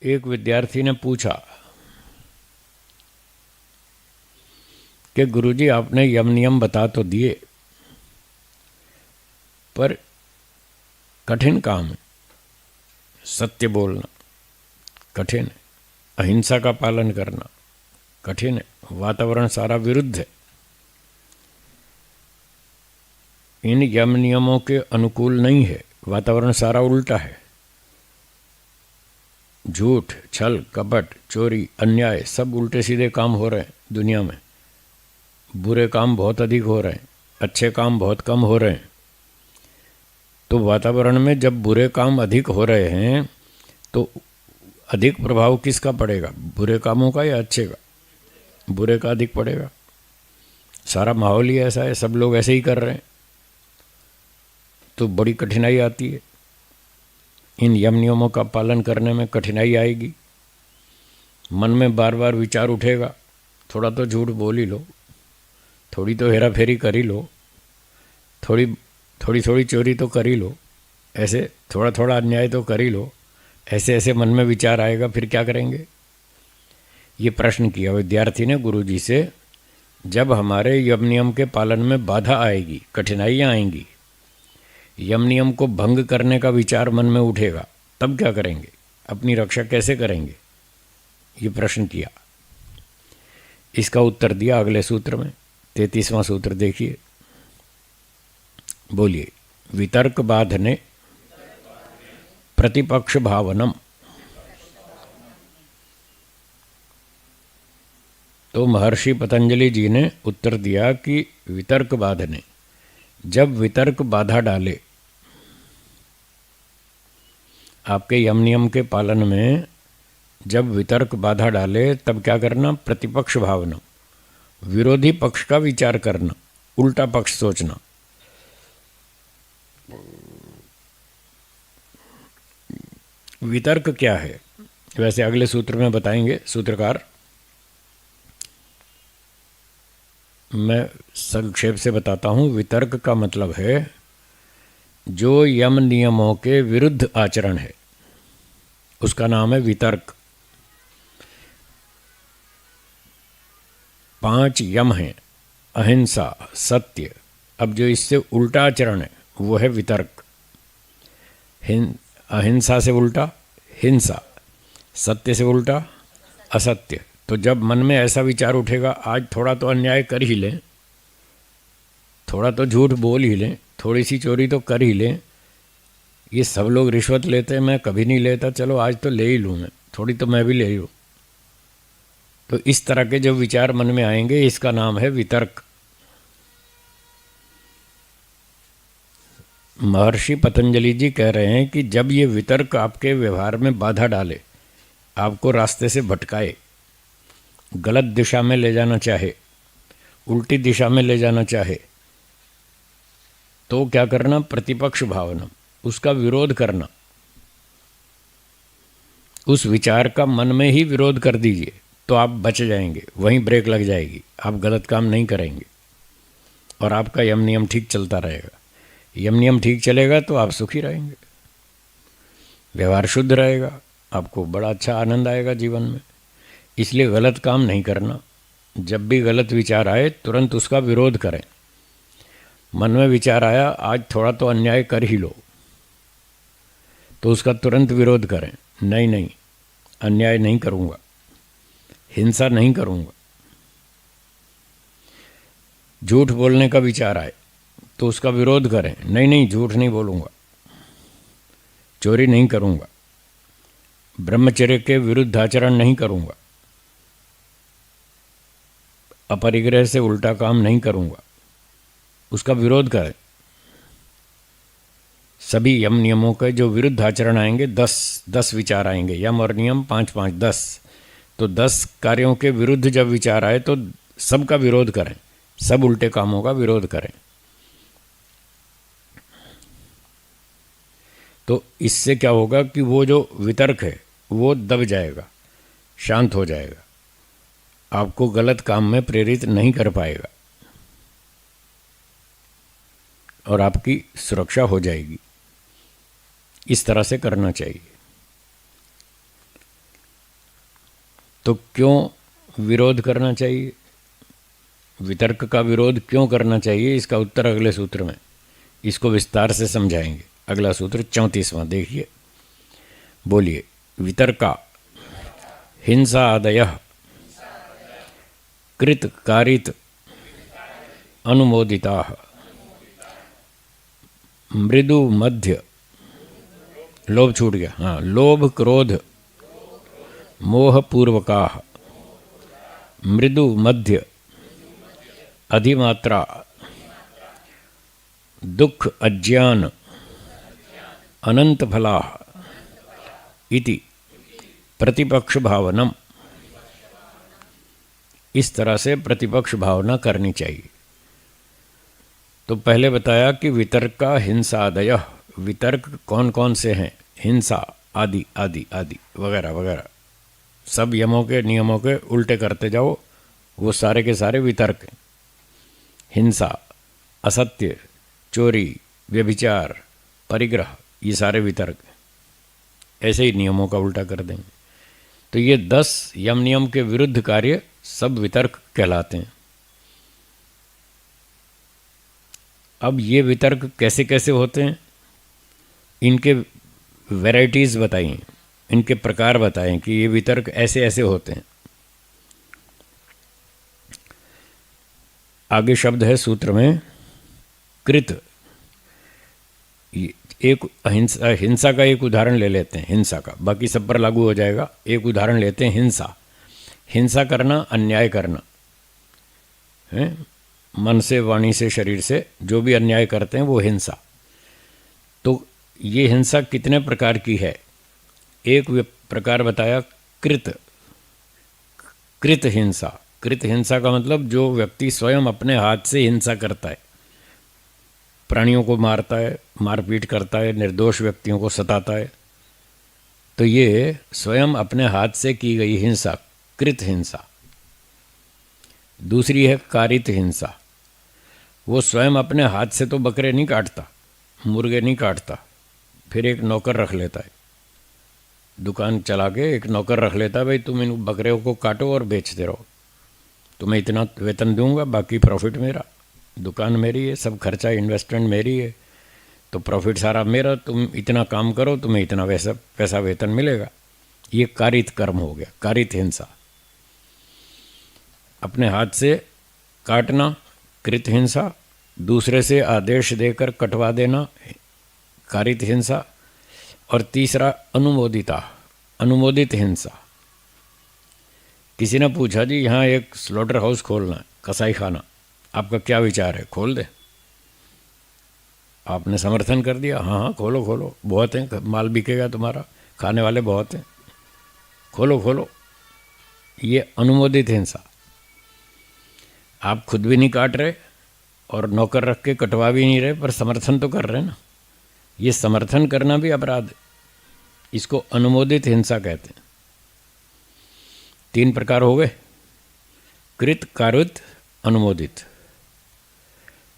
एक विद्यार्थी ने पूछा कि गुरुजी आपने यम नियम बता तो दिए, पर कठिन काम है, सत्य बोलना कठिन है, अहिंसा का पालन करना कठिन है, वातावरण सारा विरुद्ध है। इन यम नियमों के अनुकूल नहीं है, वातावरण सारा उल्टा है। झूठ, छल, कपट, चोरी, अन्याय सब उल्टे सीधे काम हो रहे हैं दुनिया में। बुरे काम बहुत अधिक हो रहे हैं, अच्छे काम बहुत कम हो रहे हैं। तो वातावरण में जब बुरे काम अधिक हो रहे हैं तो अधिक प्रभाव किसका पड़ेगा, बुरे कामों का या अच्छे का? बुरे का अधिक पड़ेगा। सारा माहौल ही ऐसा है, सब लोग ऐसे ही कर रहे हैं, तो बड़ी कठिनाई आती है। इन यम नियमों का पालन करने में कठिनाई आएगी। मन में बार बार विचार उठेगा, थोड़ा तो झूठ बोल ही लो, थोड़ी तो हेरा फेरी कर ही लो, थोड़ी चोरी तो कर ही लो, ऐसे थोड़ा थोड़ा अन्याय तो कर ही लो। ऐसे ऐसे मन में विचार आएगा, फिर क्या करेंगे? ये प्रश्न किया विद्यार्थी ने गुरुजी से। जब हमारे यम नियम के पालन में बाधा आएगी, कठिनाइयाँ आएंगी, यम नियम को भंग करने का विचार मन में उठेगा, तब क्या करेंगे? अपनी रक्षा कैसे करेंगे? ये प्रश्न किया। इसका उत्तर दिया अगले सूत्र में। 33वां सूत्र देखिए, बोलिए। वितर्क बाधने प्रतिपक्ष भावनम। तो महर्षि पतंजलि जी ने उत्तर दिया कि वितर्क बाधने, जब वितर्क बाधा डाले आपके यम नियम के पालन में, जब वितर्क बाधा डाले तब क्या करना? प्रतिपक्ष भावना, विरोधी पक्ष का विचार करना, उल्टा पक्ष सोचना। वितर्क क्या है वैसे अगले सूत्र में बताएंगे सूत्रकार। मैं संक्षेप से बताता हूँ। वितर्क का मतलब है जो यम नियमों के विरुद्ध आचरण है, उसका नाम है वितर्क। 5 यम हैं, अहिंसा, सत्य। अब जो इससे उल्टा आचरण है वो है वितर्क। अहिंसा से उल्टा हिंसा, सत्य से उल्टा असत्य। तो जब मन में ऐसा विचार उठेगा, आज थोड़ा तो अन्याय कर ही लें, थोड़ा तो झूठ बोल ही लें, थोड़ी सी चोरी तो कर ही लें, ये सब लोग रिश्वत लेते हैं, मैं कभी नहीं लेता, चलो आज तो ले ही लूँ, मैं थोड़ी तो मैं भी ले लूँ। तो इस तरह के जो विचार मन में आएंगे, इसका नाम है वितर्क। महर्षि पतंजलि जी कह रहे हैं कि जब ये वितर्क आपके व्यवहार में बाधा डाले, आपको रास्ते से भटकाए, गलत दिशा में ले जाना चाहे, उल्टी दिशा में ले जाना चाहे, तो क्या करना? प्रतिपक्ष भावना, उसका विरोध करना। उस विचार का मन में ही विरोध कर दीजिए, तो आप बच जाएंगे, वहीं ब्रेक लग जाएगी, आप गलत काम नहीं करेंगे और आपका यम नियम ठीक चलता रहेगा। यम नियम ठीक चलेगा तो आप सुखी रहेंगे, व्यवहार शुद्ध रहेगा, आपको बड़ा अच्छा आनंद आएगा जीवन में। इसलिए गलत काम नहीं करना। जब भी गलत विचार आए तुरंत उसका विरोध करें। मन में विचार आया, आज थोड़ा तो अन्याय कर ही लो, तो उसका तुरंत विरोध करें। नहीं नहीं, अन्याय नहीं करूँगा, हिंसा नहीं करूँगा। झूठ बोलने का विचार आए तो उसका विरोध करें। नहीं नहीं, झूठ नहीं बोलूँगा, चोरी नहीं करूँगा, ब्रह्मचर्य के विरुद्ध आचरण नहीं करूँगा, अपरिग्रह से उल्टा काम नहीं करूँगा, उसका विरोध करें। सभी यम नियमों के जो विरुद्ध आचरण आएंगे, 10 विचार आएंगे, यम और नियम 5 5 10। तो 10 कार्यों के विरुद्ध जब विचार आए तो सबका विरोध करें, सब उल्टे कामों का विरोध करें। तो इससे क्या होगा कि वो जो वितर्क है वो दब जाएगा, शांत हो जाएगा, आपको गलत काम में प्रेरित नहीं कर पाएगा और आपकी सुरक्षा हो जाएगी। इस तरह से करना चाहिए। तो क्यों विरोध करना चाहिए, वितर्क का विरोध क्यों करना चाहिए, इसका उत्तर अगले सूत्र में, इसको विस्तार से समझाएंगे। अगला सूत्र 34वां देखिए, बोलिए। वितर्का हिंसा आदयः कृत कारित अनुमोदिताः मृदु मध्य, लोभ छूट गया, हाँ, लोभ क्रोध मोहपूर्वकाः मृदु मध्य अधिमात्रा दुख अज्ञान अनंत फलाः इति प्रतिपक्ष भावनम। इस तरह से प्रतिपक्ष भावना करनी चाहिए। तो पहले बताया कि वितर्क का हिंसादय, वितर्क कौन कौन से हैं, हिंसा आदि आदि आदि वगैरह वगैरह, सब यमों के नियमों के उल्टे करते जाओ, वो सारे के सारे वितर्क हैं। हिंसा, असत्य, चोरी, व्यभिचार, परिग्रह, ये सारे वितर्क हैं। ऐसे ही नियमों का उल्टा कर देंगे तो ये 10 यम नियम के विरुद्ध कार्य सब वितर्क कहलाते हैं। अब ये वितर्क कैसे कैसे होते हैं, इनके वैरायटीज़ बताइए, इनके प्रकार बताएं कि ये वितर्क ऐसे ऐसे होते हैं। आगे शब्द है सूत्र में कृत। एक हिंसा का एक उदाहरण ले लेते हैं, हिंसा का, बाकी सब पर लागू हो जाएगा। एक उदाहरण लेते हैं, हिंसा। हिंसा करना, अन्याय करना है, मन से, वाणी से, शरीर से जो भी अन्याय करते हैं वो हिंसा। तो ये हिंसा कितने प्रकार की है? एक प्रकार बताया कृत, कृत हिंसा। कृत हिंसा का मतलब जो व्यक्ति स्वयं अपने हाथ से हिंसा करता है, प्राणियों को मारता है, मारपीट करता है, निर्दोष व्यक्तियों को सताता है, तो ये स्वयं अपने हाथ से की गई हिंसा, कृत हिंसा। दूसरी है कारित हिंसा। वो स्वयं अपने हाथ से तो बकरे नहीं काटता, मुर्गे नहीं काटता, फिर एक नौकर रख लेता है, दुकान चला के एक नौकर रख लेता है, भाई तुम इन बकरियों को काटो और बेचते रहो, तुम्हें इतना वेतन दूंगा, बाकी प्रॉफिट मेरा, दुकान मेरी है, सब खर्चा इन्वेस्टमेंट मेरी है, तो प्रॉफिट सारा मेरा, तुम इतना काम करो, तुम्हें इतना पैसा वेतन मिलेगा। ये कारित कर्म हो गया, कारित हिंसा। अपने हाथ से काटना कृत हिंसा, दूसरे से आदेश देकर कटवा देना कारित हिंसा, और तीसरा अनुमोदिता, अनुमोदित हिंसा। किसी ने पूछा जी यहाँ एक स्लॉटर हाउस खोलना है, कसाई खाना, आपका क्या विचार है, खोल दे? आपने समर्थन कर दिया, हाँ हाँ खोलो खोलो, बहुत हैं, माल बिकेगा तुम्हारा, खाने वाले बहुत हैं, खोलो खोलो। ये अनुमोदित हिंसा। आप खुद भी नहीं काट रहे और नौकर रख के कटवा भी नहीं रहे, पर समर्थन तो कर रहे हैं ना। ये समर्थन करना भी अपराध है, इसको अनुमोदित हिंसा कहते हैं। 3 प्रकार हो गए, कृत, कारित, अनुमोदित।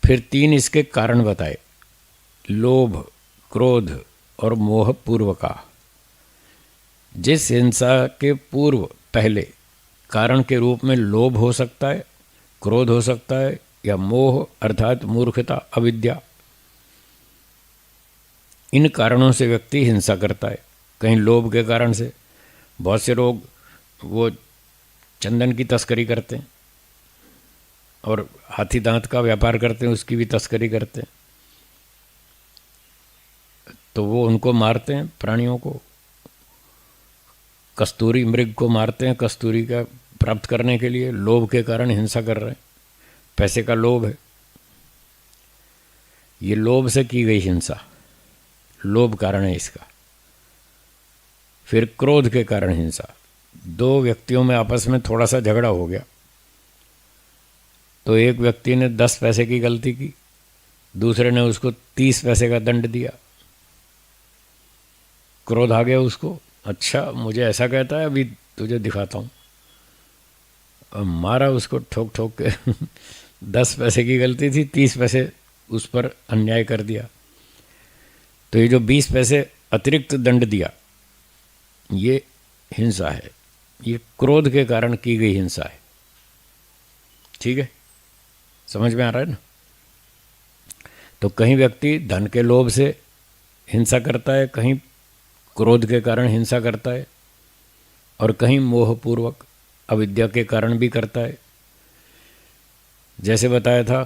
फिर 3 इसके कारण बताए, लोभ, क्रोध और मोह पूर्वका। जिस हिंसा के पूर्व पहले कारण के रूप में लोभ हो सकता है, क्रोध हो सकता है, या मोह अर्थात मूर्खता, अविद्या, इन कारणों से व्यक्ति हिंसा करता है। कहीं लोभ के कारण से, बहुत से लोग वो चंदन की तस्करी करते हैं और हाथी दांत का व्यापार करते हैं, उसकी भी तस्करी करते हैं, तो वो उनको मारते हैं, प्राणियों को। कस्तूरी मृग को मारते हैं, कस्तूरी का प्राप्त करने के लिए, लोभ के कारण हिंसा कर रहे हैं, पैसे का लोभ है। ये लोभ से की गई हिंसा, लोभ कारण है इसका। फिर क्रोध के कारण हिंसा। 2 व्यक्तियों में आपस में थोड़ा सा झगड़ा हो गया, तो एक व्यक्ति ने 10 पैसे की गलती की, दूसरे ने उसको 30 पैसे का दंड दिया। क्रोध आ गया उसको, अच्छा मुझे ऐसा कहता है, अभी तुझे दिखाता हूँ, और मारा उसको ठोक ठोक के 10 पैसे की गलती थी, 30 पैसे उस पर अन्याय कर दिया। तो ये जो 20 पैसे अतिरिक्त दंड दिया, ये हिंसा है, ये क्रोध के कारण की गई हिंसा है। ठीक है, समझ में आ रहा है ना? तो कहीं व्यक्ति धन के लोभ से हिंसा करता है, कहीं क्रोध के कारण हिंसा करता है, और कहीं मोहपूर्वक अविद्या के कारण भी करता है। जैसे बताया था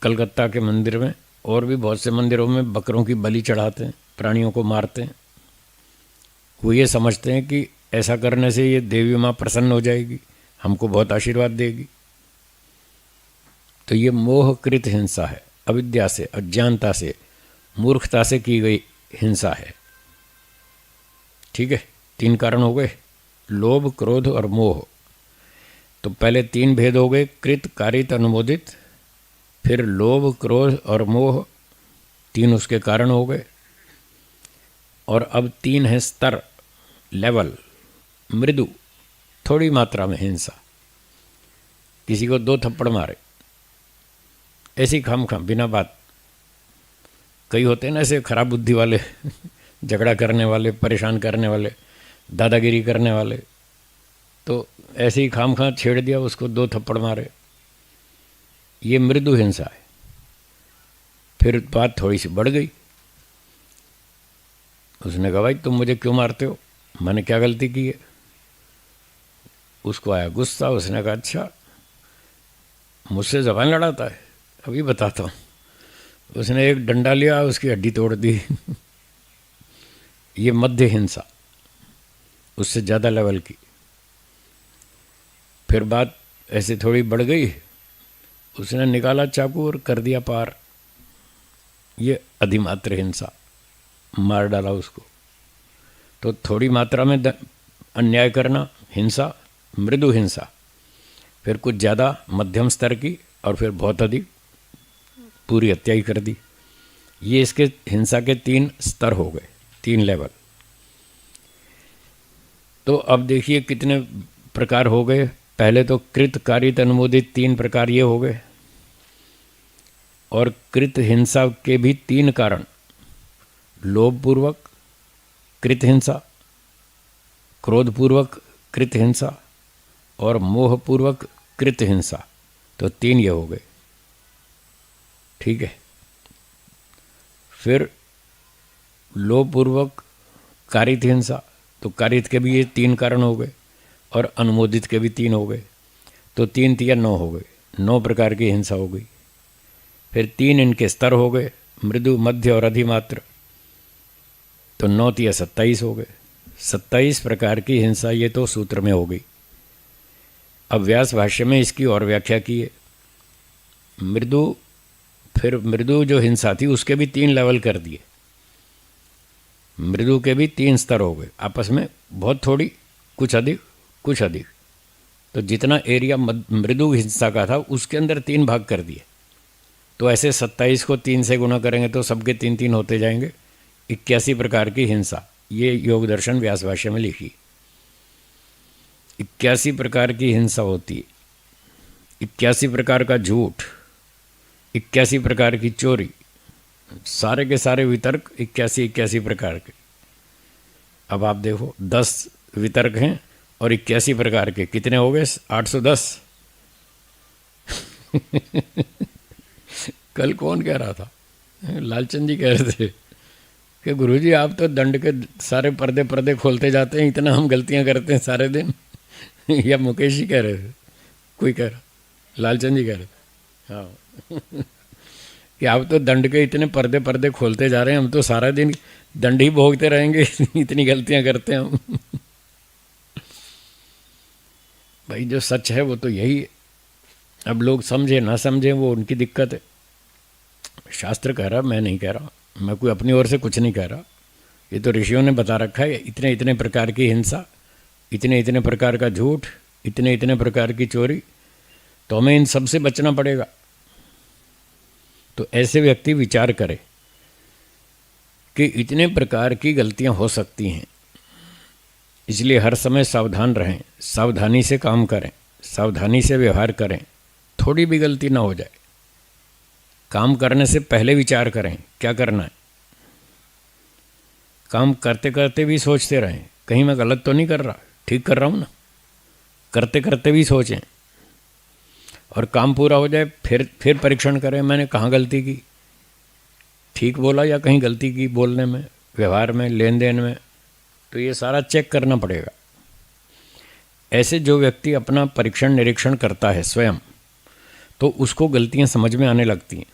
कलकत्ता के मंदिर में, और भी बहुत से मंदिरों में बकरों की बलि चढ़ाते हैं, प्राणियों को मारते हैं। वो ये समझते हैं कि ऐसा करने से ये देवी माँ प्रसन्न हो जाएगी, हमको बहुत आशीर्वाद देगी। तो ये मोहकृत हिंसा है, अविद्या से, अज्ञानता से, मूर्खता से की गई हिंसा है। ठीक है, 3 कारण हो गए, लोभ, क्रोध और मोह। तो पहले 3 भेद हो गए, कृत, कारित, अनुमोदित। फिर लोभ, क्रोध और मोह, 3 उसके कारण हो गए। और अब 3 है स्तर, लेवल। मृदु, थोड़ी मात्रा में हिंसा, किसी को 2 थप्पड़ मारे ऐसी खाम बिना बात। कई होते हैं ना ऐसे खराब बुद्धि वाले झगड़ा करने वाले, परेशान करने वाले, दादागिरी करने वाले, तो ऐसे ही खाम छेड़ दिया, उसको 2 थप्पड़ मारे, ये मृदु हिंसा है। फिर बात थोड़ी सी बढ़ गई, उसने कहा भाई तुम मुझे क्यों मारते हो, मैंने क्या गलती की है? उसको आया गुस्सा, उसने कहा अच्छा मुझसे ज़बान लड़ाता है, अभी बताता हूँ। उसने एक डंडा लिया, उसकी हड्डी तोड़ दी ये मध्य हिंसा, उससे ज़्यादा लेवल की। फिर बात ऐसे थोड़ी बढ़ गई, उसने निकाला चाकू और कर दिया पार, ये अधिमात्र हिंसा, मार डाला उसको। तो थोड़ी मात्रा में अन्याय करना हिंसा, मृदु हिंसा। फिर कुछ ज़्यादा मध्यम स्तर की, और फिर बहुत अधिक पूरी हत्या ही कर दी। ये इसके हिंसा के 3 स्तर हो गए, 3 लेवल। तो अब देखिए कितने प्रकार हो गए। पहले तो कृत, कारित, अनुमोदित 3 प्रकार ये हो गए। और कृत हिंसा के भी 3 कारण, लोभपूर्वक कृत हिंसा, क्रोधपूर्वक कृत हिंसा और मोहपूर्वक कृत हिंसा। तो 3 ये हो गए। ठीक है, फिर लोभपूर्वक कारित हिंसा, तो कारित के भी ये 3 कारण हो गए, और अनुमोदित के भी 3 हो गए। तो 3 3 9 हो गए, 9 प्रकार की हिंसा हो गई। फिर 3 इनके स्तर हो गए, मृदु, मध्य और अधिमात्र। तो 9 3 27 हो गए, 27 प्रकार की हिंसा ये तो सूत्र में हो गई। अब व्यास भाष्य में इसकी और व्याख्या की है। मृदु, फिर मृदु जो हिंसा थी उसके भी 3 लेवल कर दिए, मृदु के भी 3 स्तर हो गए, आपस में बहुत थोड़ी, कुछ अधिक कुछ अधिक। तो जितना एरिया मृदु हिंसा का था उसके अंदर 3 भाग कर दिए। तो ऐसे 27 को 3 से गुणा करेंगे तो सबके 3 3 होते जाएंगे, 81 प्रकार की हिंसा। ये योग दर्शन व्यास भाष्य में लिखी, 81 प्रकार की हिंसा होती है, 81 प्रकार का झूठ, 81 प्रकार की चोरी, सारे के सारे वितर्क 81 प्रकार के। अब आप देखो 10 वितर्क हैं और 81 प्रकार के, कितने हो गए? 810 कल कौन कह रहा था? लालचंद जी कह रहे थे कि गुरुजी आप तो दंड के सारे पर्दे पर्दे खोलते जाते हैं, इतना हम गलतियां करते हैं सारे दिन या मुकेश जी कह रहे थे, कोई कह रहा, लालचंद जी कह रहे थे, हाँ कि आप तो दंड के इतने पर्दे पर्दे खोलते जा रहे हैं, हम तो सारा दिन दंड ही भोगते रहेंगे इतनी गलतियां करते हैं हम भाई जो सच है वो तो यही है। अब लोग समझे ना समझे वो उनकी दिक्कत है। शास्त्र कह रहा, मैं नहीं कह रहा, मैं कोई अपनी ओर से कुछ नहीं कह रहा, ये तो ऋषियों ने बता रखा है। इतने इतने प्रकार की हिंसा, इतने इतने प्रकार का झूठ, इतने इतने प्रकार की चोरी, तो हमें इन सब से बचना पड़ेगा। तो ऐसे व्यक्ति विचार करे कि इतने प्रकार की गलतियां हो सकती हैं, इसलिए हर समय सावधान रहें, सावधानी से काम करें, सावधानी से व्यवहार करें, थोड़ी भी गलती ना हो जाए। काम करने से पहले विचार करें क्या करना है, काम करते करते भी सोचते रहें कहीं मैं गलत तो नहीं कर रहा, ठीक कर रहा हूँ ना। करते करते भी सोचें, और काम पूरा हो जाए फिर परीक्षण करें, मैंने कहाँ गलती की, ठीक बोला या कहीं गलती की बोलने में, व्यवहार में, लेन देन में। तो ये सारा चेक करना पड़ेगा। ऐसे जो व्यक्ति अपना परीक्षण निरीक्षण करता है स्वयं, तो उसको गलतियां समझ में आने लगती हैं।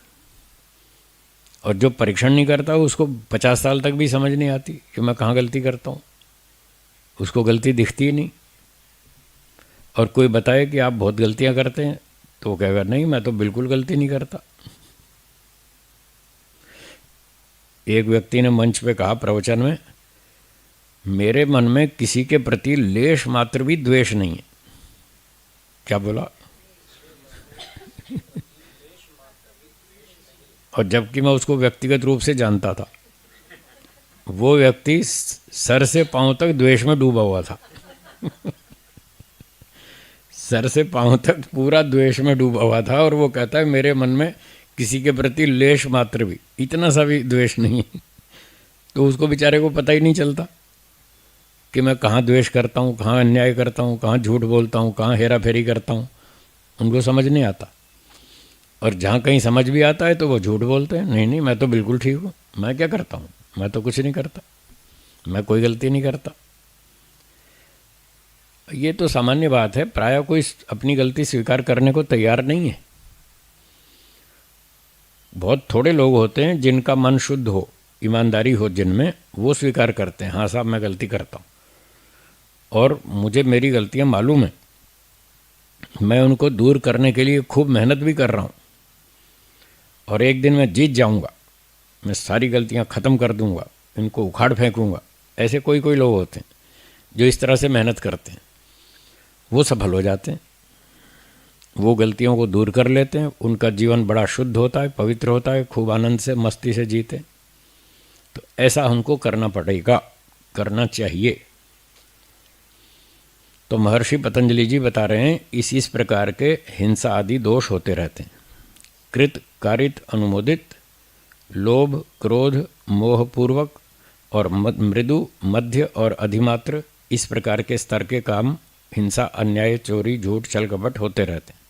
और जो परीक्षण नहीं करता उसको 50 साल तक भी समझ नहीं आती कि मैं कहाँ गलती करता हूँ, उसको गलती दिखती ही नहीं। और कोई बताए कि आप बहुत गलतियाँ करते हैं, तो वो कहेगा नहीं, मैं तो बिल्कुल गलती नहीं करता। एक व्यक्ति ने मंच पे कहा प्रवचन में, मेरे मन में किसी के प्रति लेश मात्र भी द्वेष नहीं है। क्या बोला? और जबकि मैं उसको व्यक्तिगत रूप से जानता था। वो व्यक्ति सर से पांव तक द्वेष में डूबा हुआ था। सर से पांव तक पूरा द्वेष में डूबा हुआ था, और वो कहता है मेरे मन में किसी के प्रति लेश मात्र भी, इतना सा भी द्वेष नहीं है। तो उसको बेचारे को पता ही नहीं चलता कि मैं कहाँ द्वेष करता हूँ, कहाँ अन्याय करता हूँ, कहाँ झूठ बोलता हूँ, कहाँ हेरा फेरी करता हूँ। उनको समझ नहीं आता। और जहाँ कहीं समझ भी आता है तो वो झूठ बोलते हैं, नहीं नहीं मैं तो बिल्कुल ठीक हूँ, मैं क्या करता हूँ, मैं तो कुछ नहीं करता, मैं कोई गलती नहीं करता। ये तो सामान्य बात है, प्रायः कोई अपनी गलती स्वीकार करने को तैयार नहीं है। बहुत थोड़े लोग होते हैं जिनका मन शुद्ध हो, ईमानदारी हो जिनमें, वो स्वीकार करते हैं, हाँ साहब मैं गलती करता हूँ और मुझे मेरी गलतियाँ मालूम है, मैं उनको दूर करने के लिए खूब मेहनत भी कर रहा हूँ और एक दिन मैं जीत जाऊँगा, मैं सारी गलतियाँ ख़त्म कर दूँगा, इनको उखाड़ फेंकूँगा। ऐसे कोई कोई लोग होते हैं जो इस तरह से मेहनत करते हैं, वो सफल हो जाते हैं, वो गलतियों को दूर कर लेते हैं, उनका जीवन बड़ा शुद्ध होता है, पवित्र होता है, खूब आनंद से मस्ती से जीते। तो ऐसा हमको करना पड़ेगा, करना चाहिए। तो महर्षि पतंजलि जी बता रहे हैं इस प्रकार के हिंसा आदि दोष होते रहते हैं। कृत, कारित, अनुमोदित, लोभ, क्रोध, मोहपूर्वक और मृदु, मध्य और अधिमात्र, इस प्रकार के स्तर के काम, हिंसा, अन्याय, चोरी, झूठ, छल कपट होते रहते हैं।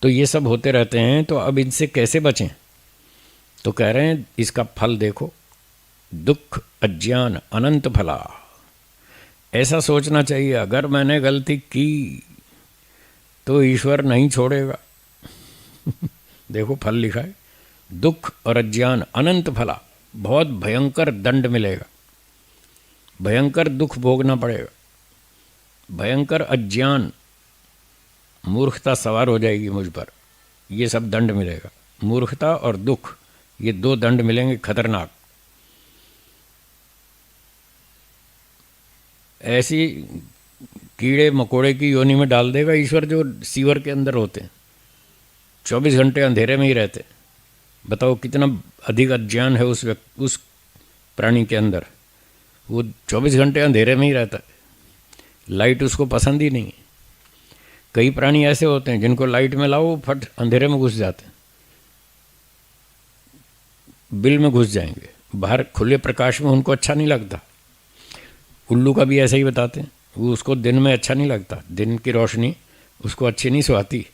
तो ये सब होते रहते हैं, तो अब इनसे कैसे बचें? तो कह रहे हैं इसका फल देखो, दुख, अज्ञान, अनंत फला। ऐसा सोचना चाहिए अगर मैंने गलती की तो ईश्वर नहीं छोड़ेगा। देखो फल लिखा है, दुख और अज्ञान अनंत फला, बहुत भयंकर दंड मिलेगा, भयंकर दुख भोगना पड़ेगा, भयंकर अज्ञान, मूर्खता सवार हो जाएगी मुझ पर, ये सब दंड मिलेगा। मूर्खता और दुख, ये दो दंड मिलेंगे खतरनाक। ऐसी कीड़े मकोड़े की योनि में डाल देगा ईश्वर जो सीवर के अंदर होते हैं, 24 घंटे अंधेरे में ही रहते। बताओ कितना अधिक अज्ञान है उस प्राणी के अंदर, वो 24 घंटे अंधेरे में ही रहता है, लाइट उसको पसंद ही नहीं है। कई प्राणी ऐसे होते हैं जिनको लाइट में लाओ फट अंधेरे में घुस जाते हैं, बिल में घुस जाएंगे, बाहर खुले प्रकाश में उनको अच्छा नहीं लगता। उल्लू का भी ऐसा ही बताते हैं, वो उसको दिन में अच्छा नहीं लगता, दिन की रोशनी उसको अच्छी नहीं सुहाती,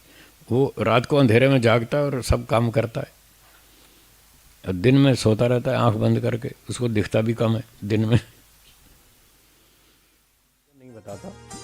वो रात को अंधेरे में जागता है और सब काम करता है, और दिन में सोता रहता है आंख बंद करके, उसको दिखता भी कम है दिन में। नहीं बताता।